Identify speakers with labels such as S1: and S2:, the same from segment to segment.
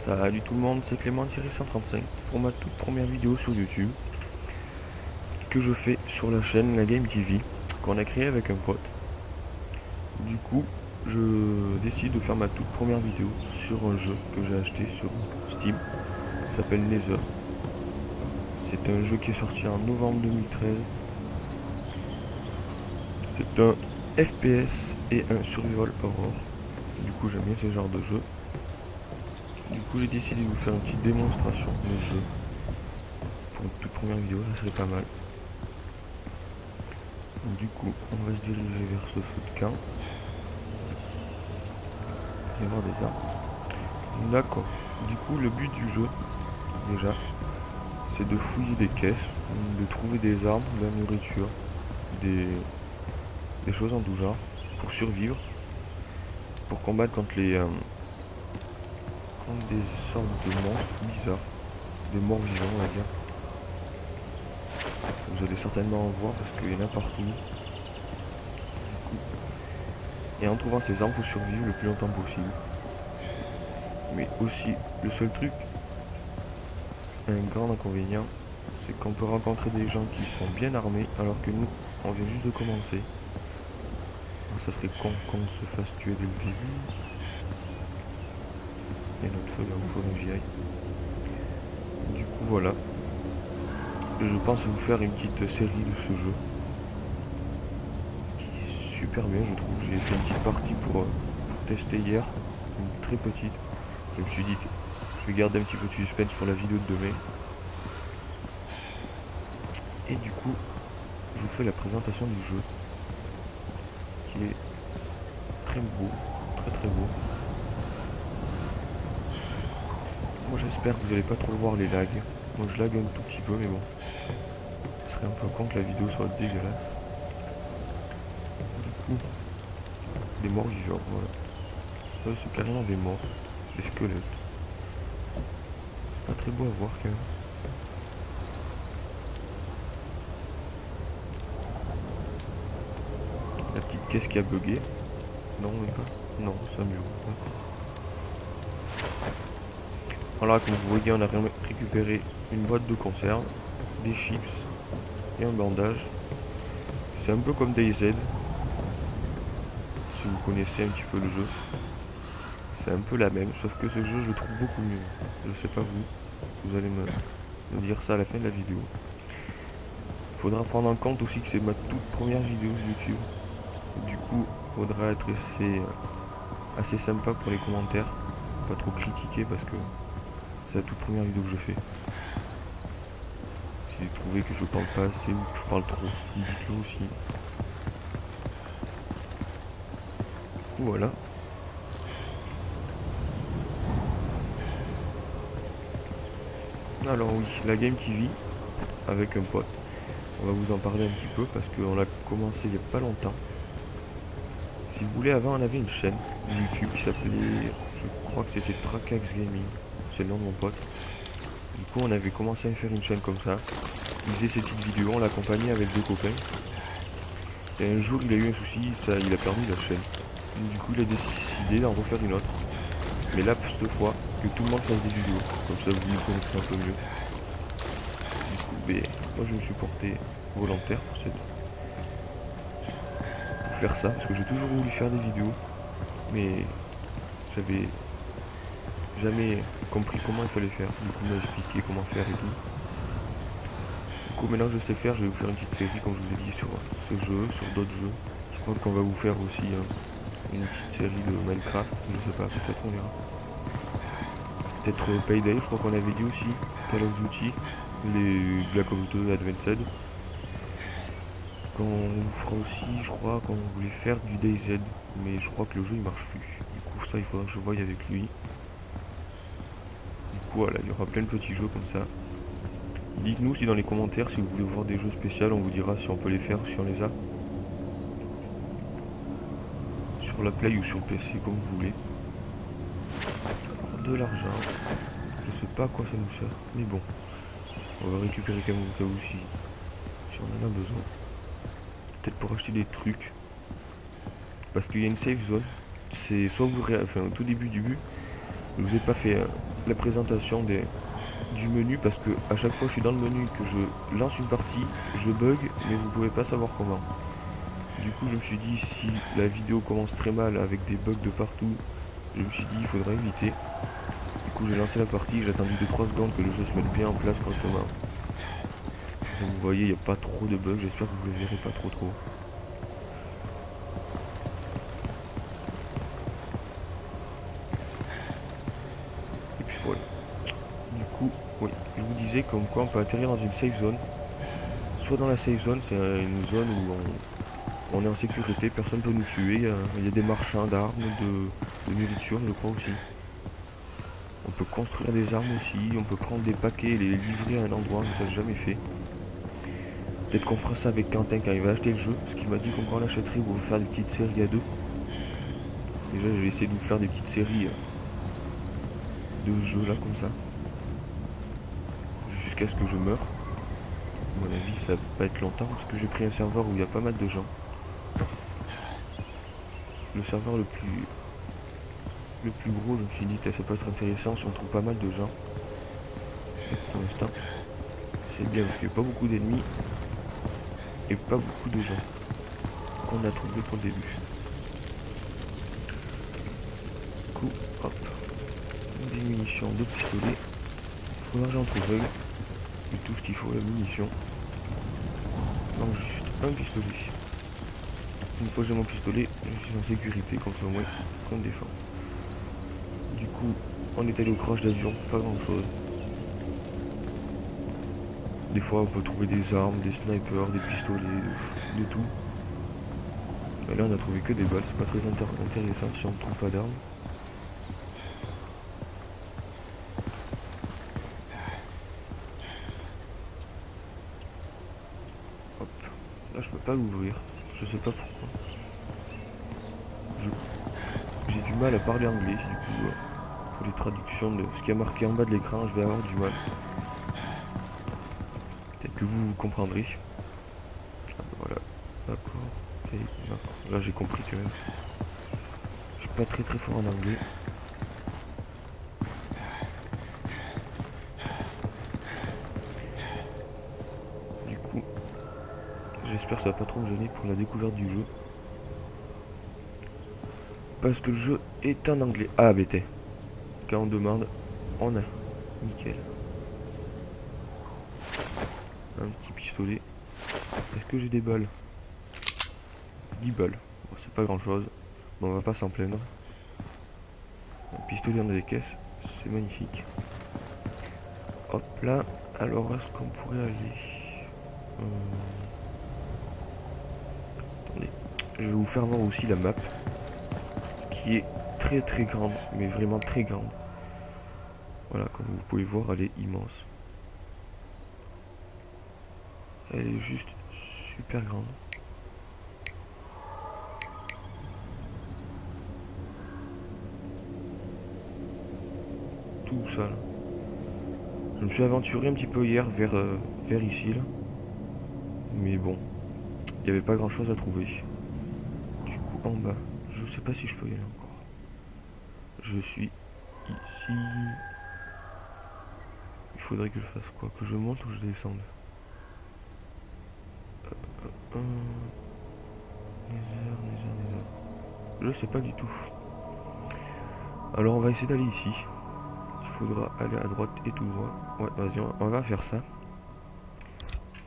S1: Salut tout le monde, c'est Clément-135 pour ma toute première vidéo sur YouTube que je fais sur la chaîne La Game TV qu'on a créée avec un pote. Du coup, je décide de faire ma toute première vidéo sur un jeu que j'ai acheté sur Steam. Ça s'appelle Nether. C'est un jeu qui est sorti en novembre 2013. C'est un FPS et un survival horror. Du coup, j'aime bien ce genre de jeu. Du coup, j'ai décidé de vous faire une petite démonstration de jeu. Pour une toute première vidéo, ça serait pas mal. Du coup, on va se diriger vers ce feu de camp. Il va y avoir des armes. D'accord. Du coup, le but du jeu, déjà, c'est de fouiller des caisses, de trouver des armes, de la nourriture, des choses en tout genre, pour survivre, pour combattre contre contre des sortes de monstres bizarres, des morts vivants, on va dire. Vous allez certainement en voir parce qu'il y en a partout. Et en trouvant ces armes, il faut survivre le plus longtemps possible. Mais aussi, le seul truc, un grand inconvénient, c'est qu'on peut rencontrer des gens qui sont bien armés alors que nous, on vient juste de commencer. Alors, ça serait con qu'on se fasse tuer dès le début. Et notre feu là où faut qu'on aille. Du coup voilà. Je pense vous faire une petite série de ce jeu. Qui est super bien je trouve. J'ai fait une petite partie pour tester hier. Une très petite. Je me suis dit que je vais garder un petit peu de suspense pour la vidéo de demain. Et du coup, je vous fais la présentation du jeu. Qui est très beau. Très très beau. Moi j'espère que vous n'allez pas trop voir les lags. Moi je lag un tout petit peu mais bon. Ce serait un peu con que la vidéo soit dégueulasse. Du coup, des morts vivants, voilà. Ça c'est carrément des morts. Des squelettes. Pas très beau à voir quand même. La petite caisse qui a bugué. Non même pas. Non, c'est mieux. Voilà, comme vous voyez, on a récupéré une boîte de conserve, des chips et un bandage. C'est un peu comme DayZ, si vous connaissez un petit peu le jeu. C'est un peu la même, sauf que ce jeu je trouve beaucoup mieux. Je sais pas vous allez me dire ça à la fin de la vidéo. Il faudra prendre en compte aussi que c'est ma toute première vidéo YouTube. Du coup, il faudra être assez sympa pour les commentaires, pas trop critiquer parce que c'est la toute première vidéo que je fais. Si vous trouvez que je parle pas assez ou que je parle trop, dites-le aussi. Voilà. Alors oui, la Game TV avec un pote. On va vous en parler un petit peu parce qu'on l'a commencé il n'y a pas longtemps. Si vous voulez, avant on avait une chaîne YouTube qui s'appelait, je crois que c'était Trakax Gaming, c'est le nom de mon pote. Du coup on avait commencé à faire une chaîne comme ça. Il faisait ses petites vidéos, on l'accompagnait avec deux copains. Et un jour il a eu un souci, il a perdu la chaîne. Du coup il a décidé d'en refaire une autre. Mais là cette fois, que tout le monde fasse des vidéos. Comme ça vous le connaissez un peu mieux. Du coup, moi je me suis porté volontaire pour faire ça. Parce que j'ai toujours voulu faire des vidéos. Mais j'avais jamais compris comment il fallait faire. Du coup il m'a expliqué comment faire et tout. Du coup maintenant je sais faire, je vais vous faire une petite série comme je vous ai dit sur ce jeu, sur d'autres jeux. Je crois qu'on va vous faire aussi une petite série de Minecraft, je sais pas, peut-être on verra. Peut-être Payday, je crois qu'on avait dit aussi, Call of Duty, les Black Ops 2, Advanced. Qu'on vous fera aussi, je crois qu'on voulait faire du DayZ, mais je crois que le jeu il marche plus. Du coup ça il faudra que je voie avec lui. Du coup voilà, il y aura plein de petits jeux comme ça. Dites-nous si dans les commentaires si vous voulez voir des jeux spéciaux, on vous dira si on peut les faire, si on les a. Sur la Play ou sur le PC, comme vous voulez. De l'argent. Je sais pas à quoi ça nous sert, mais bon. On va récupérer quand même au cas où si on en a besoin. Peut-être pour acheter des trucs. Parce qu'il y a une safe zone. C'est soit vous enfin au tout début du but, je vous ai pas fait la présentation du menu, parce que à chaque fois que je suis dans le menu, que je lance une partie, je bug, mais vous pouvez pas savoir comment. Du coup je me suis dit, si la vidéo commence très mal avec des bugs de partout, je me suis dit il faudra éviter. Du coup j'ai lancé la partie, j'ai attendu 2-3 secondes que le jeu se mette bien en place correctement. Comme vous voyez, il n'y a pas trop de bugs, j'espère que vous le verrez pas trop. Et puis voilà. Du coup, oui, je vous disais comme quoi on peut atterrir dans une safe zone. Soit dans la safe zone, c'est une zone où on est en sécurité, personne ne peut nous tuer. Il y a des marchands d'armes, de nourriture, je crois aussi. On peut construire des armes aussi, on peut prendre des paquets et les livrer à un endroit, mais ça j'ai jamais fait. Peut-être qu'on fera ça avec Quentin quand il va acheter le jeu, parce qu'il m'a dit qu'on l'achèterait pour faire des petites séries à deux. Déjà je vais essayer de vous faire des petites séries de jeux là comme ça. Jusqu'à ce que je meure. À mon avis ça va pas être longtemps parce que j'ai pris un serveur où il y a pas mal de gens. Le serveur le plus gros, je me suis dit que ça peut être intéressant si on trouve pas mal de gens. Et pour l'instant c'est bien parce qu'il n'y a pas beaucoup d'ennemis et pas beaucoup de gens qu'on a trouvé pour le début. Du coup, hop, des munitions, de pistolets. Il faudra que j'en trouve et tout ce qu'il faut, la munition. Non, juste un pistolet. Une fois que j'ai mon pistolet, je suis en sécurité contre moi, contre défend. Du coup, on est allé au crash d'avion, pas grand chose. Des fois on peut trouver des armes, des snipers, des pistolets, de tout. Mais là on a trouvé que des balles, c'est pas très intéressant si on ne trouve pas d'armes. Hop, là je peux pas l'ouvrir, je sais pas pourquoi. J'ai du mal à parler anglais, du coup pour les traductions de ce qui a marqué en bas de l'écran, je vais avoir du mal. Peut-être que vous comprendrez. Ah, voilà, d'accord. Là j'ai compris quand même. Je suis pas très fort en anglais. Du coup, j'espère que ça va pas trop me gêner pour la découverte du jeu. Parce que le jeu est en anglais. Ah BT. Quand on demande, on a. Nickel. Un petit pistolet. Est-ce que j'ai des balles? 10 balles. Bon, c'est pas grand chose. Mais on va pas s'en plaindre. Un pistolet dans des caisses. C'est magnifique. Hop là. Alors est-ce qu'on pourrait aller Attendez. Je vais vous faire voir aussi la map. Qui est très grande. Mais vraiment très grande. Voilà, comme vous pouvez voir, elle est immense. Elle est juste super grande. Tout ça là. Je me suis aventuré un petit peu hier vers ici là. Mais bon, il n'y avait pas grand chose à trouver. Du coup en bas, je sais pas si je peux y aller encore. Je suis ici. Il faudrait que je fasse quoi? Que je monte ou je descende? Les heures. Je sais pas du tout. Alors on va essayer d'aller ici. Il faudra aller à droite et tout droit. Ouais, vas-y, on va faire ça.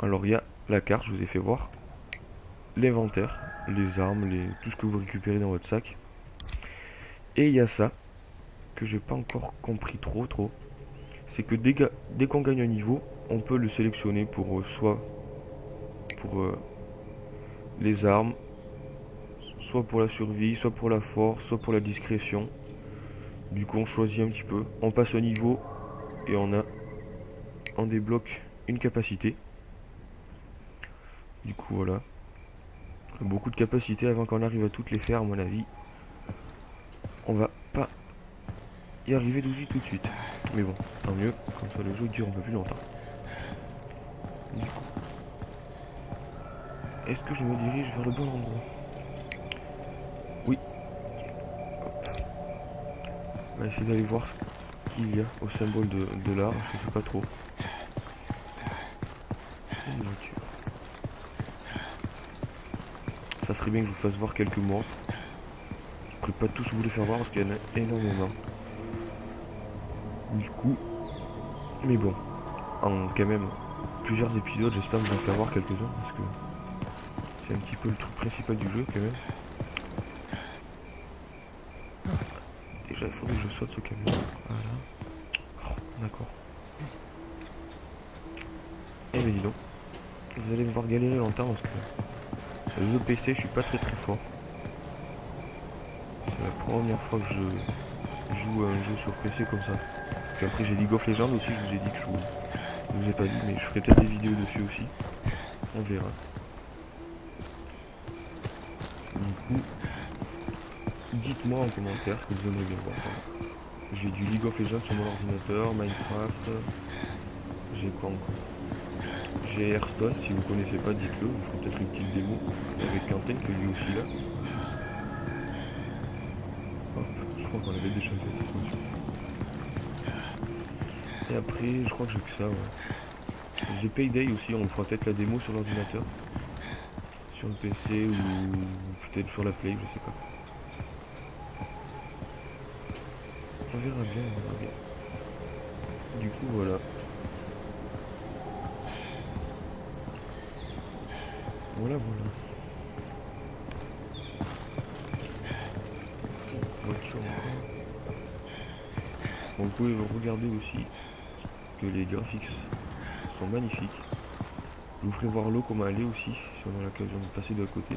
S1: Alors il y a la carte, je vous ai fait voir. L'inventaire, les armes, tout ce que vous récupérez dans votre sac. Et il y a ça, que j'ai pas encore compris trop. C'est que dès qu'on gagne un niveau, on peut le sélectionner pour soit pour les armes, soit pour la survie, soit pour la force, soit pour la discrétion. Du coup on choisit un petit peu, on passe au niveau et on débloque une capacité. Du coup voilà, beaucoup de capacités avant qu'on arrive à toutes les faire à mon avis. On va pas y arriver tout de suite. Mais bon, tant mieux, comme ça le jeu dure un peu plus longtemps. Du coup, est-ce que je me dirige vers le bon endroit? Oui. Hop. On va essayer d'aller voir qu'il y a au symbole de l'art, je sais pas trop. Une voiture. Ça serait bien que je vous fasse voir quelques monstres. Je pourrais pas tous vous les faire voir parce qu'il y en a énormément. Du coup, mais bon, en quand même plusieurs épisodes, j'espère vous en faire voir quelques-uns parce que c'est un petit peu le truc principal du jeu quand même. Déjà, il faudrait que je saute ce camion. Voilà. Oh, d'accord. Et bien dis donc, vous allez me voir galérer longtemps parce que le jeu PC, je suis pas très fort. C'est la première fois que je joue à un jeu sur PC comme ça. Puis après j'ai League of Legends aussi, je vous ai dit que je vous ai pas dit, mais je ferai peut-être des vidéos dessus aussi. On verra. Du coup, dites-moi en commentaire ce que vous aimeriez bien voir. J'ai du League of Legends sur mon ordinateur, Minecraft. J'ai quoi encore? J'ai Hearthstone, si vous connaissez pas, dites-le, je ferai peut-être une petite démo avec Quentin qui est lui aussi là. Hop, je crois qu'on avait déjà fait cette mission. Et après, je crois que j'ai que ça, ouais. J'ai Payday aussi, on fera peut-être la démo sur l'ordinateur. Sur le PC ou peut-être sur la Play, je sais pas. On verra bien, on verra bien. Du coup, voilà. Voilà. Voiture encore. Bon, vous pouvez regarder aussi que les graphiques sont magnifiques. Je vous ferai voir l'eau comment elle est aussi, si on a l'occasion de passer de l'autre côté.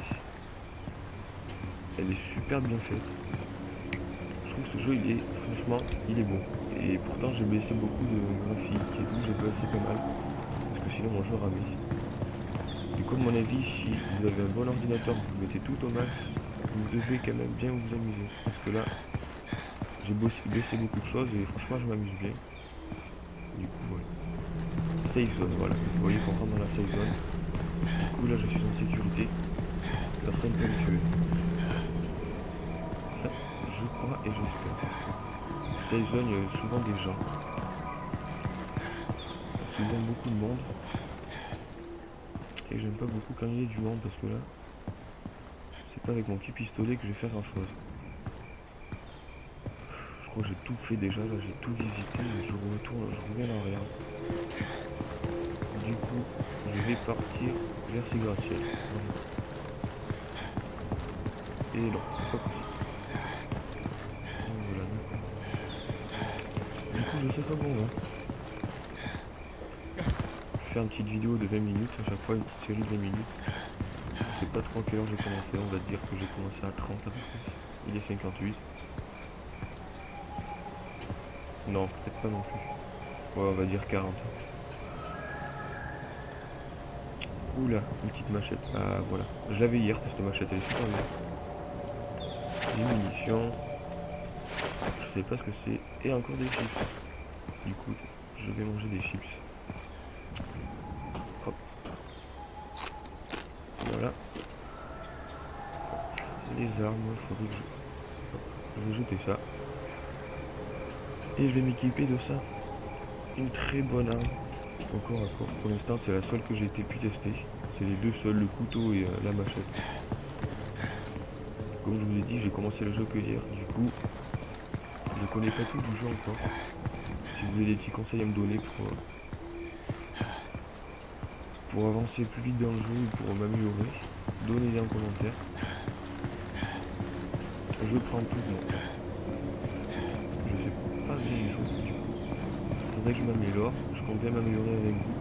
S1: Elle est super bien faite. Je trouve que ce jeu, franchement, il est bon. Et pourtant, j'ai baissé beaucoup de graphiques et tout, j'ai baissé pas mal. Parce que sinon, mon jeu ramait. Du coup, à mon avis, si vous avez un bon ordinateur, vous mettez tout au max, vous devez quand même bien vous amuser. Parce que là, j'ai baissé beaucoup de choses et franchement, je m'amuse bien. Du coup, voilà. Safe zone, voilà. Vous voyez qu'on rentre dans la safe zone. Du coup, là, je suis en sécurité. Il est en train de me tuer. Enfin, je crois et j'espère. Safe zone, il y a souvent des gens. Souvent beaucoup de monde. Et j'aime pas beaucoup quand il y a du monde parce que là, c'est pas avec mon petit pistolet que je vais faire grand chose. Je crois que j'ai tout fait déjà, là j'ai tout visité et je reviens en arrière. Du coup, je vais partir vers ces gratte-ciels. Et non, pas possible. Voilà, d'accord. Du coup, je sais pas bon, hein. Je fais une petite vidéo de 20 minutes, à chaque fois une petite série de 20 minutes. Je sais pas trop à quelle heure j'ai commencé, on va dire que j'ai commencé à 30 à peu près. Il est 58. Non, peut-être pas non plus. Ouais, on va dire 40. Oula, une petite machette. Ah voilà. Je l'avais hier, cette machette, elle est super bien. Des munitions. Je sais pas ce que c'est. Et encore des chips. Du coup, je vais manger des chips. Hop. Voilà. Les armes, faudrait que je vais jeter ça. Et je vais m'équiper de ça. Une très bonne arme. Encore à corps. Pour l'instant, c'est la seule que j'ai pu tester. C'est les deux seuls, le couteau et la machette. Comme je vous ai dit, j'ai commencé le jeu que hier. Du coup, je connais pas tout du jeu encore. Si vous avez des petits conseils à me donner pour avancer plus vite dans le jeu ou pour m'améliorer, donnez-les en commentaire. Je prends tout le monde. Je sais pas bien jouer du coup. Faudrait que je m'améliore. Je compte bien m'améliorer avec vous.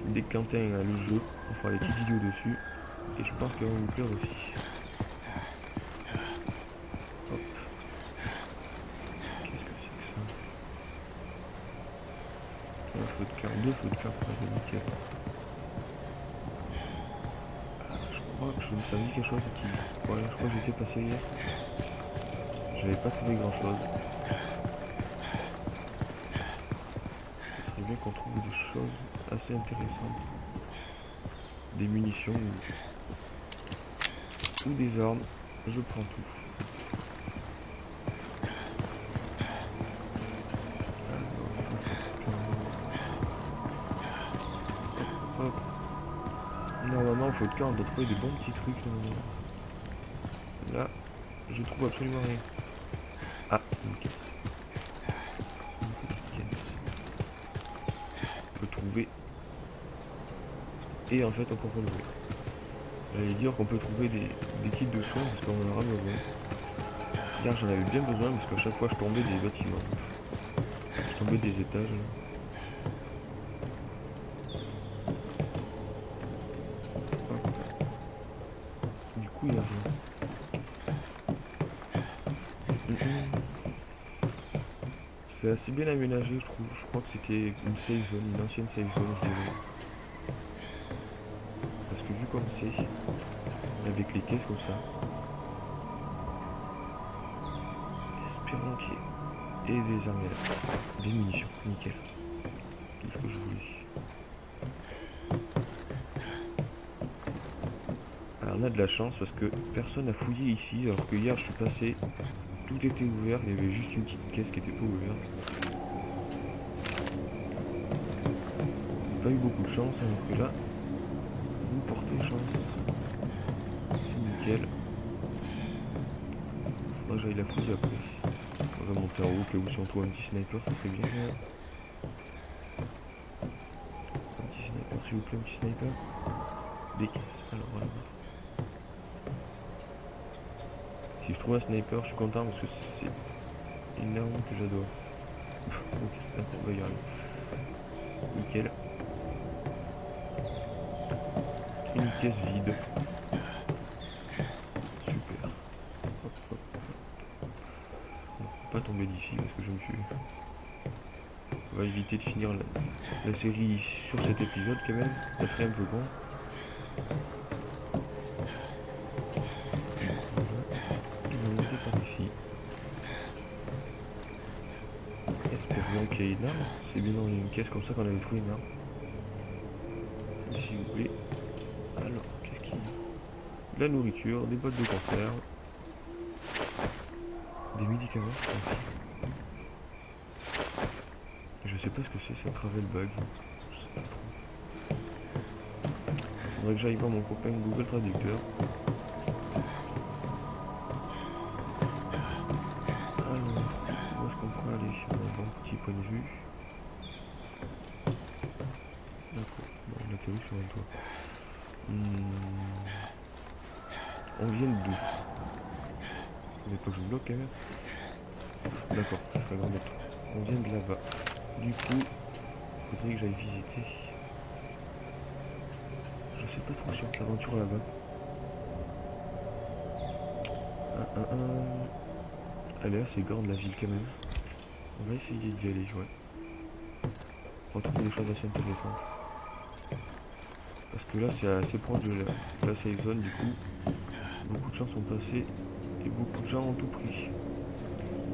S1: Dès que Quentin a le jeu, on fera des petites vidéos dessus. Et je pense qu'elle va vous plaire aussi. Hop. Qu'est-ce que c'est que ça? Un feu de camp, deux feux de camp, c'est nickel. Je crois que ça me dit quelque chose qui... Voilà, je crois que j'étais passé hier. J'avais pas trouvé grand chose. Ce serait bien qu'on trouve des choses assez intéressantes. Des munitions ou des armes. Je prends tout. faute de cas, on doit trouver des bons petits trucs. Là, je trouve absolument rien. Ah, ok. Une petite caisse. On peut trouver. Et en fait, on peut relever. J'allais dire qu'on peut trouver des kits de soins parce qu'on en aura besoin. Hier, j'en avais bien besoin parce qu'à chaque fois, je tombais des bâtiments. Je tombais des étages. Du coup, il y a rien. C'est assez bien aménagé, je trouve. Je crois que c'était une safe zone, une ancienne safe zone, je dirais. Parce que vu comme c'est, avec les caisses comme ça. Espérons qu'il y ait des armes là. Des munitions, nickel. Tout ce que je voulais. Alors on a de la chance parce que personne n'a fouillé ici, alors que hier je suis passé, tout était ouvert, il y avait juste une petite caisse qui était pas ouverte. J'ai pas eu beaucoup de chance, alors que là, vous portez chance. C'est nickel. Faudra que j'aille la fouiller après. On va monter en haut, au cas où si on trouve un petit sniper, ça serait bien. Un petit sniper, s'il vous plaît, un petit sniper. Des caisses, alors voilà. Si je trouve un sniper, je suis content parce que c'est une arme que j'adore. Ok, d'accord, on va y arriver. Nickel. Une caisse vide. Super. Hop, hop, hop. On ne peut pas tomber d'ici parce que je me suis... On va éviter de finir la série sur cet épisode quand même. Ça serait un peu bon. On va monter par ici. Espérons qu'il y ait une arme. C'est bien dans une caisse comme ça qu'on avait trouvé une arme. S'il vous plaît. Alors, qu'est-ce qu'il y a? De la nourriture, des boîtes de conserve. Des médicaments, aussi. Je sais pas ce que c'est un travel bag. Je sais pas trop. Faudrait que j'aille voir mon copain Google Traducteur. Alors, où est-ce qu'on peut aller sur un bon petit point de vue? D'accord, bon, on atterrit sur un toit. On vient d'où? Mais pas que je bloque quand même. D'accord, je ferai grand métro. On vient de là-bas. Du coup, faudrait que j'aille visiter. Je sais pas trop sur l'aventure là-bas. Elle est assez grande la ville quand même. On va essayer d'y aller, ouais. On va trouver des choses assez intéressantes. Parce que là c'est assez proche de la safe zone, du coup. Beaucoup de gens sont passés et beaucoup de gens ont tout pris.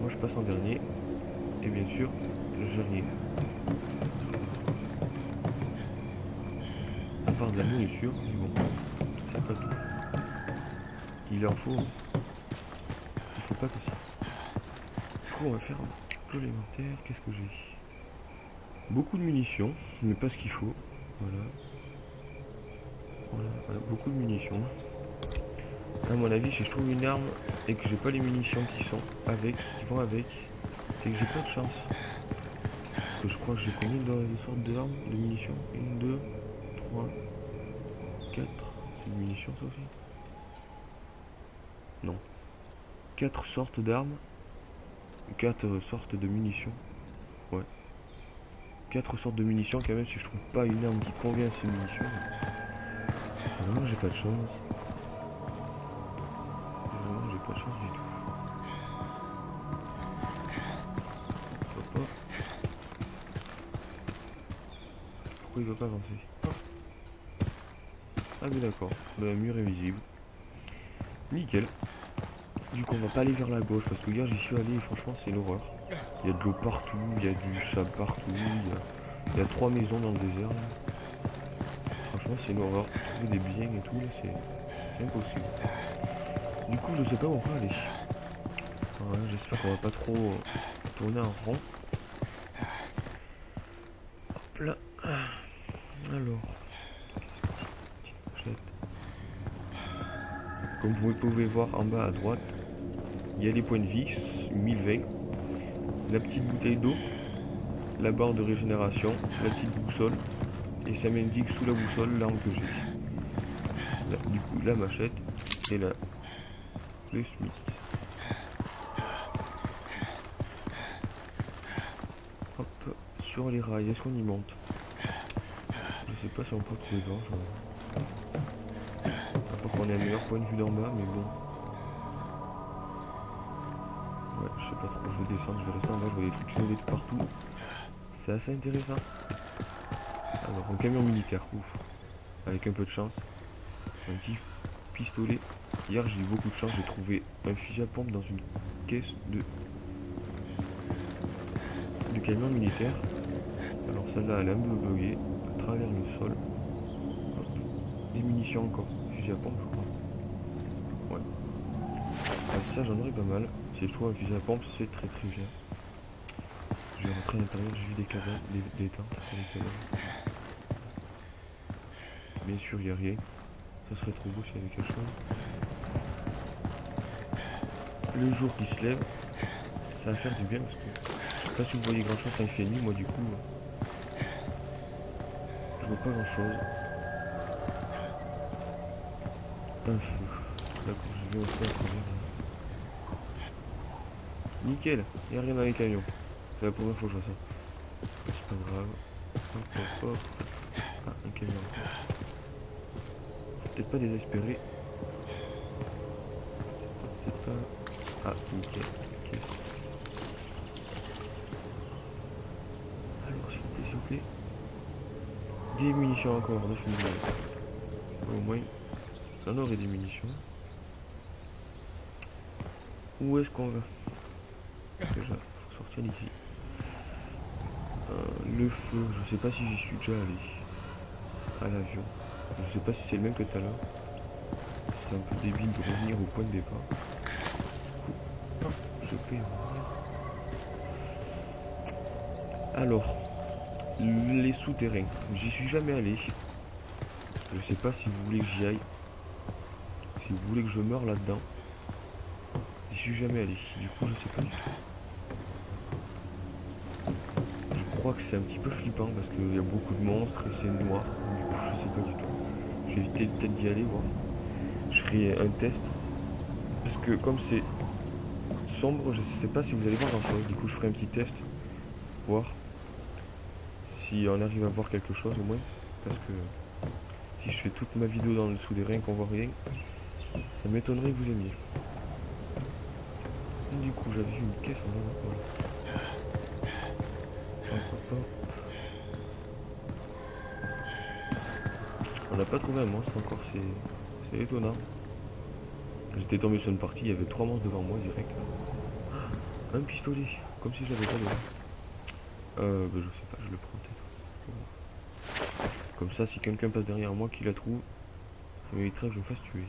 S1: Moi je passe en dernier. Et bien sûr, j'ai rien. À part de la nourriture, mais bon, c'est pas tout. Il en faut. Il faut pas que ça. Du coup on va faire un peu l'élémentaire. Qu'est-ce que j'ai? Beaucoup de munitions, mais pas ce qu'il faut. Voilà. Voilà, beaucoup de munitions. À mon avis, si je trouve une arme et que j'ai pas les munitions qui vont avec, c'est que j'ai pas de chance. Parce que je crois que j'ai combien de sortes d'armes, de munitions? 1, 2, 3, 4. C'est des munitions ça aussi? Non. 4 sortes d'armes. 4 sortes de munitions. Ouais. 4 sortes de munitions quand même si je trouve pas une arme qui convient à ces munitions. Vraiment j'ai pas de chance. Vraiment j'ai pas de chance du tout. Hop, hop. Pourquoi il veut pas avancer? Ah mais d'accord, le mur est visible. Nickel. Du coup on va pas aller vers la gauche parce que hier j'y suis allé et franchement c'est l'horreur. Il y a de l'eau partout, il y a du sable partout, il y a 3 maisons dans le désert là. Franchement c'est l'horreur. Trouver des biens et tout là c'est impossible. Du coup je sais pas où on va aller. Ouais, j'espère qu'on va pas trop tourner en rond. Hop là. Alors. Petite pochette. Comme vous pouvez voir en bas à droite, il y a les points de vie, 1020, la petite bouteille d'eau, la barre de régénération, la petite boussole, et ça m'indique sous la boussole l'arme que j'ai. Du coup, la machette et là, le Smith. Hop, sur les rails, est-ce qu'on y monte? Je sais pas si on peut trouver gorge. À part qu'on ait un meilleur point de vue d'en bas, mais bon. Ouais, je sais pas trop, je vais descendre, je vais rester en bas, je vois des trucs sauver de partout. C'est assez intéressant. Alors, un camion militaire, ouf. Avec un peu de chance. Un petit pistolet. Hier, j'ai eu beaucoup de chance, j'ai trouvé un fusil à pompe dans une caisse de camion militaire. Alors celle-là, elle est un peu buguée, à travers le sol. Hop. Des munitions encore, fusil à pompe, je crois. Ouais. Ah, ça, j'en aurais pas mal. Si je trouve un fusil à pompe, c'est très très bien. Je vais rentrer à l'intérieur, j'ai vu des cabanes, des tentes pour les cabanes. Bien sûr, il n'y a rien. Ça serait trop beau s'il y avait quelque chose. Le jour qui se lève, ça va faire du bien parce que je sais pas si vous voyez grand chose quand il fait nuit, moi du coup je vois pas grand chose. Un feu. D'accord, je vais au feu à travers. Nickel, il n'y a rien dans les camions. C'est la première fois que je vois ça. C'est pas grave. Hop hop hop. Ah, un camion. Faut peut-être pas désespérer. Peut-être pas. Ah, nickel. Okay. Alors, s'il vous plaît. Des munitions encore, 9 mm. Au moins, j'en aurait des munitions. Où est-ce qu'on va? Déjà, faut sortir d'ici. Le feu, je sais pas si j'y suis déjà allé. À l'avion. Je sais pas si c'est le même que tout à l'heure. Ce serait un peu débile de revenir au point de départ. Je peux y revenir. Alors, les souterrains. J'y suis jamais allé. Je sais pas si vous voulez que j'y aille. Si vous voulez que je meure là-dedans. J'y suis jamais allé. Du coup, je sais pas du tout. Je crois que c'est un petit peu flippant parce qu'il y a beaucoup de monstres et c'est noir. Du coup, je sais pas du tout. Je vais éviter peut-être d'y aller voir. Je ferai un test. Parce que comme c'est sombre, je sais pas si vous allez voir grand chose. Du coup, je ferai un petit test. Voir si on arrive à voir quelque chose au moins. Parce que si je fais toute ma vidéo dans le souterrain qu'on voit rien, ça m'étonnerait que vous aimiez. Du coup, j'avais vu une caisse en bas. Hop, hop, hop. On n'a pas trouvé un monstre encore, c'est étonnant. J'étais tombé sur une partie, il y avait 3 monstres devant moi direct. Un pistolet, comme si je l'avais pas devant. Je sais pas, je le prends peut-être. Comme ça, si quelqu'un passe derrière moi qui la trouve, ça m'éviterait que je me fasse tuer.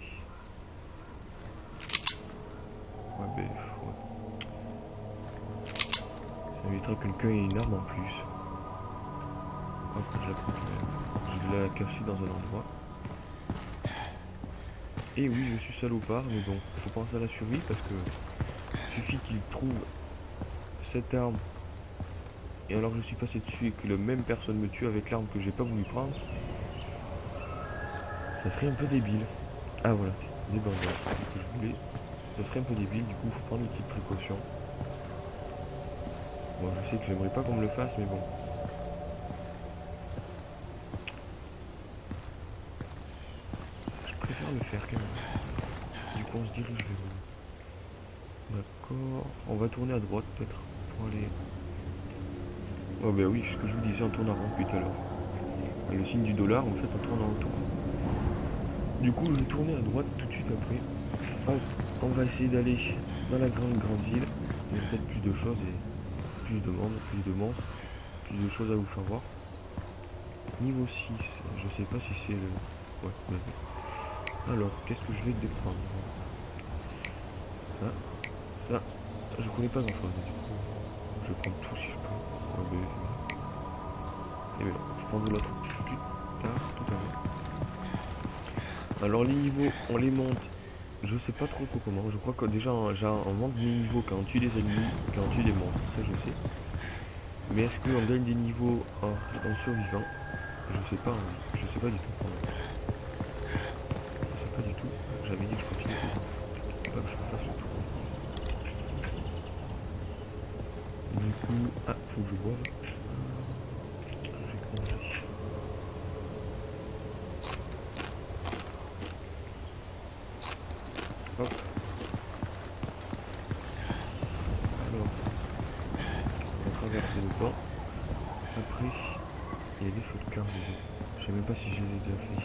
S1: Ouais, ouais. Ça m'éviterait que quelqu'un ait une arme en plus. Hop, je la prends quand même. Je vais la cacher dans un endroit. Et oui, je suis salopard, mais bon, faut penser à la survie parce que suffit qu'il trouve cette arme et alors que je suis passé dessus et que la même personne me tue avec l'arme que j'ai pas voulu prendre, ça serait un peu débile. Ah voilà, des bandages, c'est ce que je voulais. Ça serait un peu débile, du coup il faut prendre une petite précaution. Bon, je sais que j'aimerais pas qu'on me le fasse, mais bon. Je préfère le faire quand même. Du coup on se dirige vers où? D'accord, on va tourner à droite peut-être pour aller... Oh bah oui, ce que je vous disais, on tourne en rond tout à l'heure. Le signe du dollar, en fait, on tourne en retour. Du coup, je vais tourner à droite tout de suite après. On va essayer d'aller dans la grande ville. Il y a peut-être plus de choses et plus de monde, plus de monstres, plus de choses à vous faire voir. Niveau 6, je sais pas si c'est le... Ouais, mais... Alors, qu'est-ce que je vais déprendre? Ça, je connais pas grand chose. Du coup, je vais prendre tout si je peux. Ouais, mais et bien, je prends de l'autre plus tard, tout à l'heure. Alors les niveaux, on les monte Je sais pas trop comment. Je crois que déjà on manque des niveaux quand on tue des ennemis, quand on tue des monstres, ça je sais. Mais est-ce qu'on gagne des niveaux en survivant? Je sais pas, hein. Je sais pas du tout. Je sais pas du tout. J'avais dit que je continuais. Pas que je fasse le tour. Du coup, faut que je boive. Je vais manger. Hop. Alors, on va traverser le pont. Après, il y a des feux de camp dedans. Je sais même pas si je les ai déjà fait.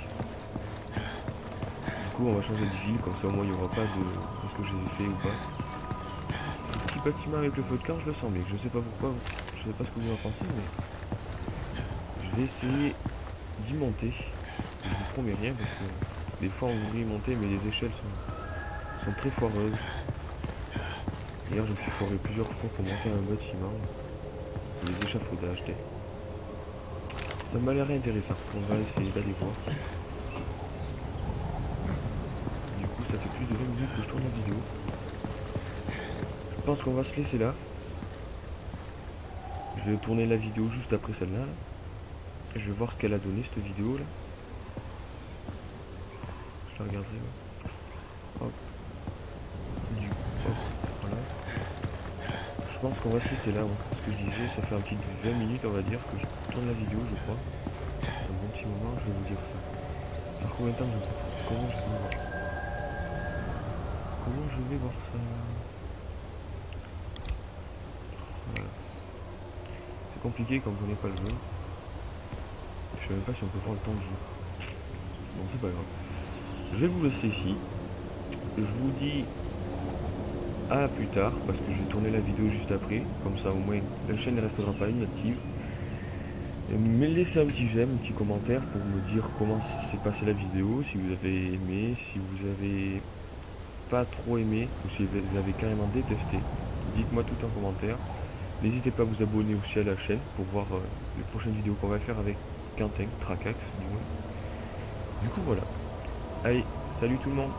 S1: Du coup, on va changer de ville, comme ça au moins il n'y aura pas de. Est-ce que je les ai fait ou pas. Le petit bâtiment avec le feu de camp, je le sens bien. Je sais pas pourquoi, je sais pas ce que vous en pensez, mais je vais essayer d'y monter. Je vous promets rien parce que des fois on voudrait y monter, mais les échelles sont très foireuses. D'ailleurs, je me suis foiré plusieurs fois pour monter un bâtiment. Les échafaudages, ça m'a l'air intéressant. On va essayer d'aller voir. Du coup, ça fait plus de 20 minutes que je tourne la vidéo. Je pense qu'on va se laisser là. Je vais tourner la vidéo juste après celle-là. Là. Je vais voir ce qu'elle a donné cette vidéo là. Je la regarderai. Ouais. Hop. Hop. Voilà. Je pense qu'on va se laisser là. Hein. Ce que je disais, ça fait un petit 20 minutes, on va dire, que je tourne la vidéo, je crois. Un bon petit moment, je vais vous dire ça. Ça fait combien de temps que je coupe? Comment je vais voir ça? Comment je vais voir ça? Voilà. C'est compliqué quand on connaît pas le jeu. Je sais même pas si on peut voir le temps de jeu. Bon, c'est pas grave. Je vais vous laisser ici. Je vous dis à plus tard parce que je vais tourner la vidéo juste après. Comme ça, au moins, la chaîne ne restera pas inactive. Mais laissez un petit j'aime, un petit commentaire pour me dire comment s'est passée la vidéo, si vous avez aimé, si vous avez pas trop aimé ou si vous avez carrément détesté. Dites-moi tout en commentaire. N'hésitez pas à vous abonner aussi à la chaîne pour voir les prochaines vidéos qu'on va faire avec Quentin, Tracax, du moins. Du coup voilà. Allez, salut tout le monde.